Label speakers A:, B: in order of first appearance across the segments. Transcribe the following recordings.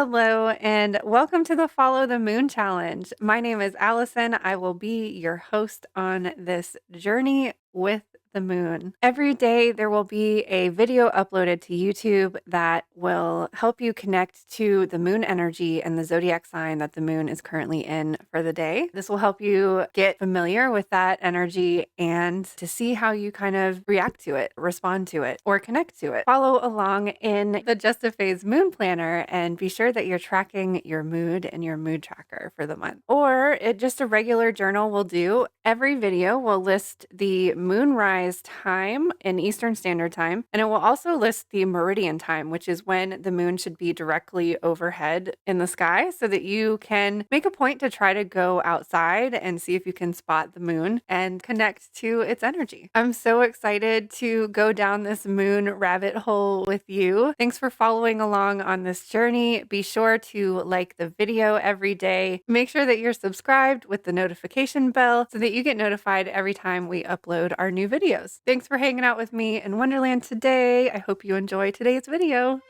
A: Hello, and welcome to the Follow the Moon Challenge. My name is Allison. I will be your host on this journey with the moon. Every day, there will be a video uploaded to YouTube that will help you connect to the moon energy and the zodiac sign that the moon is currently in for the day. This will help you get familiar with that energy and to see how you kind of react to it, respond to it, or connect to it. Follow along in the Just a Phase Moon Planner and be sure that you're tracking your mood and your mood tracker for the month. Or just a regular journal will do. Every video will list the moonrise time in Eastern Standard Time, and it will also list the meridian time, which is when the moon should be directly overhead in the sky, so that you can make a point to try to go outside and see if you can spot the moon and connect to its energy. I'm so excited to go down this moon rabbit hole with you. Thanks for following along on this journey. Be sure to like the video every day. Make sure that you're subscribed with the notification bell so that you get notified every time we upload our new videos. Thanks for hanging out with me in Wonderland today. I hope you enjoy today's video.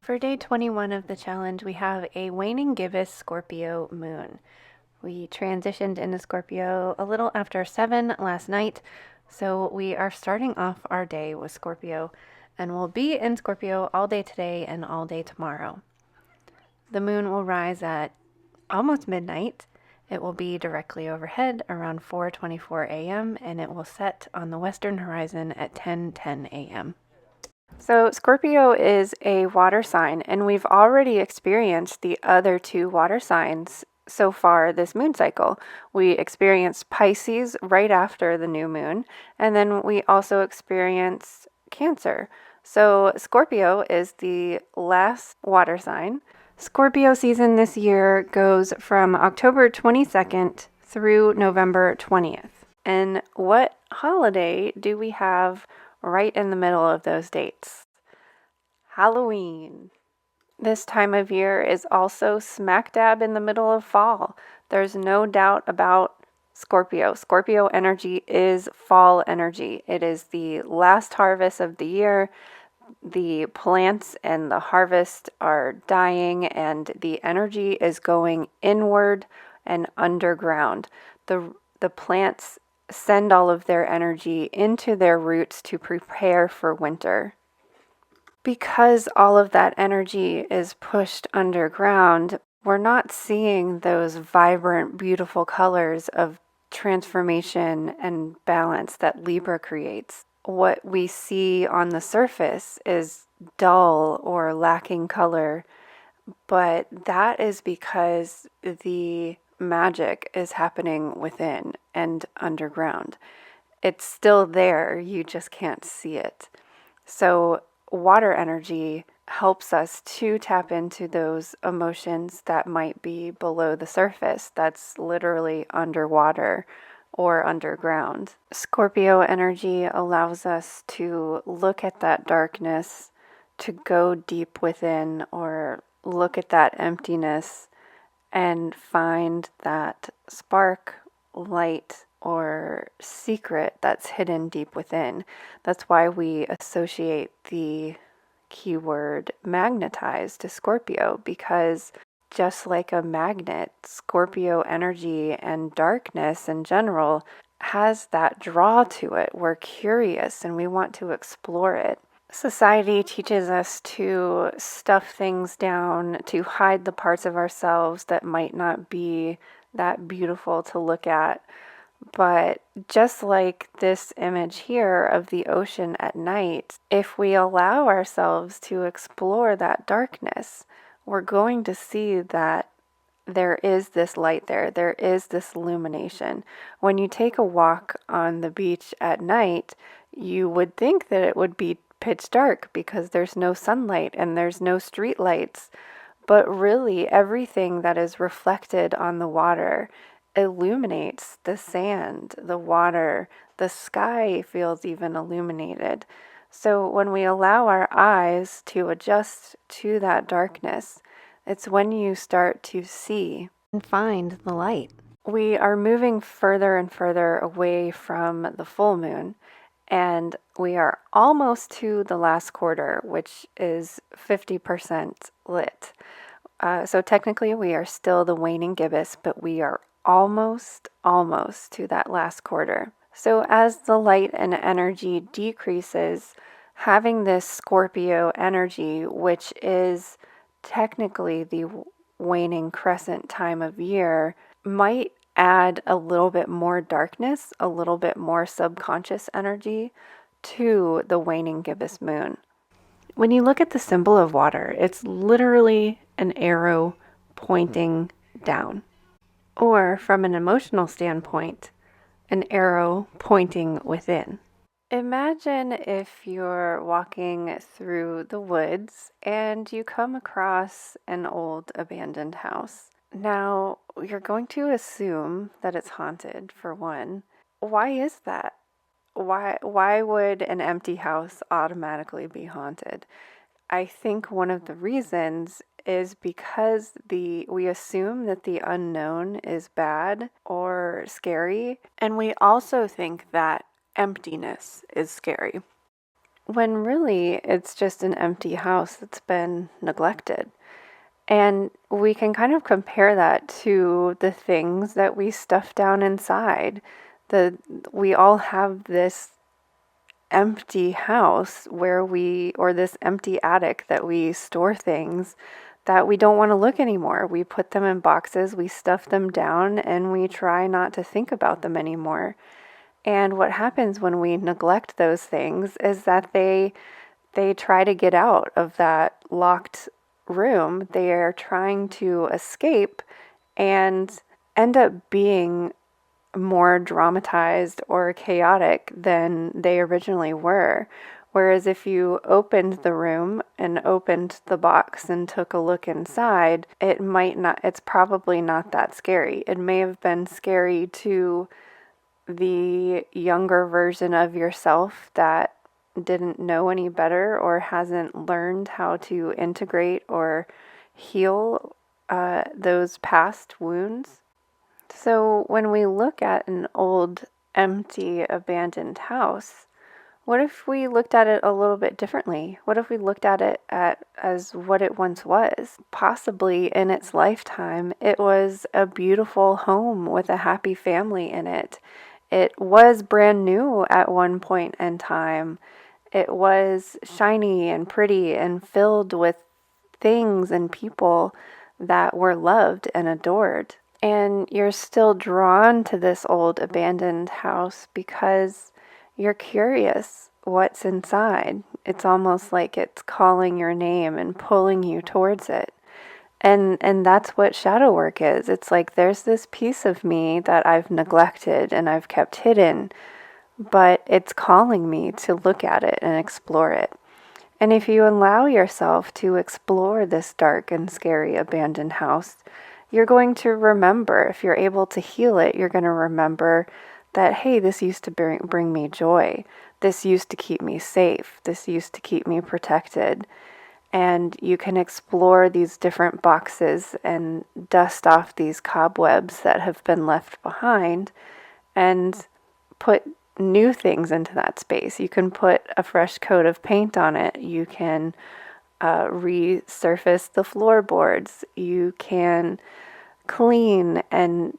A: For day 21 of the challenge, we have a waning gibbous Scorpio moon. We transitioned into Scorpio a little after 7 last night, so we are starting off our day with Scorpio, and we'll be in Scorpio all day today and all day tomorrow. The moon will rise at almost midnight. It will be directly overhead around 4:24 a.m., and it will set on the western horizon at 10:10 a.m. So Scorpio is a water sign, and we've already experienced the other two water signs so far this moon cycle. We experienced Pisces right after the new moon, and then we also experienced Cancer. So Scorpio is the last water sign. Scorpio season this year goes from October 22nd through November 20th. And what holiday do we have right in the middle of those dates? Halloween. This time of year is also smack dab in the middle of fall. There's no doubt about Scorpio. Scorpio energy is fall energy. It is the last harvest of the year. The plants and the harvest are dying, and the energy is going inward and underground. The plants send all of their energy into their roots to prepare for winter. Because all of that energy is pushed underground, we're not seeing those vibrant, beautiful colors of transformation and balance that Libra creates. What we see on the surface is dull or lacking color, but that is because the magic is happening within and underground. It's still there, you just can't see it. So water energy helps us to tap into those emotions that might be below the surface, that's literally underwater or underground. Scorpio energy allows us to look at that darkness, to go deep within, or look at that emptiness and find that spark, light, or secret that's hidden deep within. That's why we associate the keyword magnetize to Scorpio, because just like a magnet, Scorpio energy and darkness in general has that draw to it. We're curious and we want to explore it. Society teaches us to stuff things down, to hide the parts of ourselves that might not be that beautiful to look at. But just like this image here of the ocean at night, if we allow ourselves to explore that darkness, we're going to see that there is this light there. There is this illumination. When you take a walk on the beach at night, you would think that it would be pitch dark because there's no sunlight and there's no street lights. But really, everything that is reflected on the water illuminates the sand, the water, the sky feels even illuminated. So when we allow our eyes to adjust to that darkness, it's when you start to see and find the light. We are moving further and further away from the full moon, and we are almost to the last quarter, which is 50% lit. So technically we are still the waning gibbous, but we are almost to that last quarter. So as the light and energy decreases, having this Scorpio energy, which is technically the waning crescent time of year, might add a little bit more darkness, a little bit more subconscious energy to the waning gibbous moon. When you look at the symbol of water, it's literally an arrow pointing down. Or from an emotional standpoint, an arrow pointing within. Imagine if you're walking through the woods and you come across an old abandoned house. Now, you're going to assume that it's haunted, for one. Why is that? Why would an empty house automatically be haunted? I think one of the reasons is because we assume that the unknown is bad or scary, and we also think that emptiness is scary. When really it's just an empty house that's been neglected. And we can kind of compare that to the things that we stuff down inside. We all have this empty house or this empty attic that we store things that we don't want to look anymore. We put them in boxes, we stuff them down, and we try not to think about them anymore. And what happens when we neglect those things is that they try to get out of that locked room. They are trying to escape and end up being more dramatized or chaotic than they originally were. Whereas if you opened the room and opened the box and took a look inside, it's probably not that scary. It may have been scary to the younger version of yourself that didn't know any better or hasn't learned how to integrate or heal those past wounds. So when we look at an old, empty, abandoned house, what if we looked at it a little bit differently? What if we looked at it as what it once was? Possibly in its lifetime, it was a beautiful home with a happy family in it. It was brand new at one point in time. It was shiny and pretty and filled with things and people that were loved and adored. And you're still drawn to this old abandoned house because you're curious what's inside. It's almost like it's calling your name and pulling you towards it. And that's what shadow work is. It's like there's this piece of me that I've neglected and I've kept hidden, but it's calling me to look at it and explore it. And if you allow yourself to explore this dark and scary abandoned house, you're going to remember, if you're able to heal it, you're going to remember that, hey, this used to bring me joy. This used to keep me safe. This used to keep me protected. And you can explore these different boxes and dust off these cobwebs that have been left behind and put new things into that space. You can put a fresh coat of paint on it. You can resurface the floorboards. You can clean and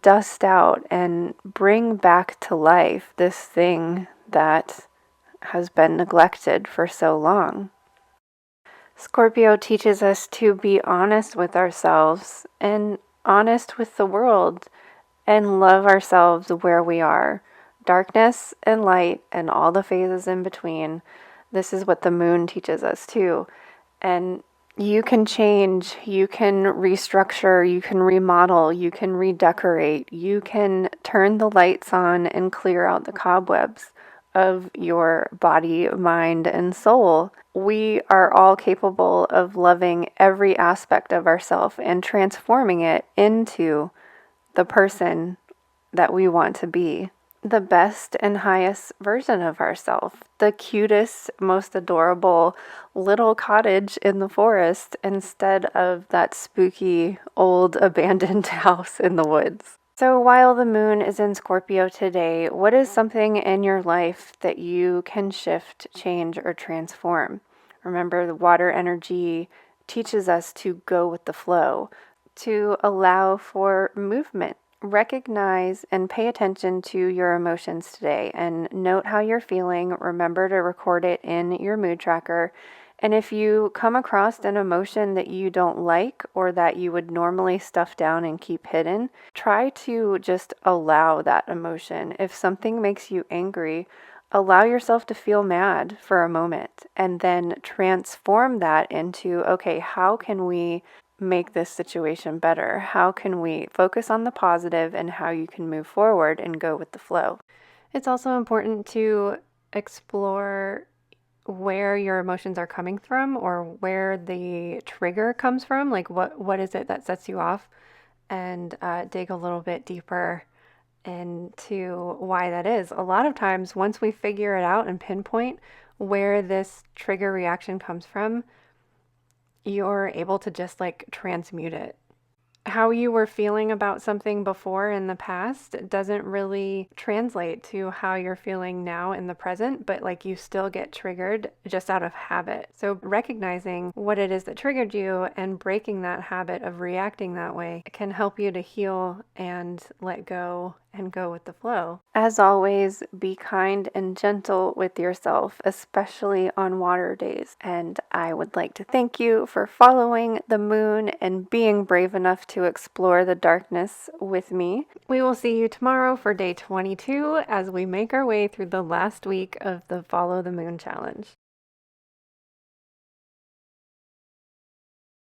A: dust out and bring back to life this thing that has been neglected for so long. Scorpio teaches us to be honest with ourselves and honest with the world and love ourselves where we are. Darkness and light and all the phases in between. This is what the moon teaches us too. And you can change, you can restructure, you can remodel, you can redecorate, you can turn the lights on and clear out the cobwebs of your body, mind, and soul. We are all capable of loving every aspect of ourselves and transforming it into the person that we want to be, the best and highest version of ourselves, the cutest, most adorable little cottage in the forest instead of that spooky old abandoned house in the woods. So while the moon is in Scorpio today, what is something in your life that you can shift, change, or transform? Remember, the water energy teaches us to go with the flow, to allow for movement. Recognize and pay attention to your emotions today and note how you're feeling. Remember to record it in your mood tracker. And if you come across an emotion that you don't like or that you would normally stuff down and keep hidden, try to just allow that emotion. If something makes you angry, allow yourself to feel mad for a moment and then transform that into, okay, how can we make this situation better? How can we focus on the positive and how you can move forward and go with the flow? It's also important to explore where your emotions are coming from or where the trigger comes from. Like what is it that sets you off? And dig a little bit deeper into why that is. A lot of times, once we figure it out and pinpoint where this trigger reaction comes from, you're able to just like transmute it. How you were feeling about something before in the past doesn't really translate to how you're feeling now in the present, but like you still get triggered just out of habit. So recognizing what it is that triggered you and breaking that habit of reacting that way can help you to heal and let go and go with the flow. As always, be kind and gentle with yourself, especially on water days. And I would like to thank you for following the moon and being brave enough to explore the darkness with me. We will see you tomorrow for day 22 as we make our way through the last week of the Follow the Moon Challenge.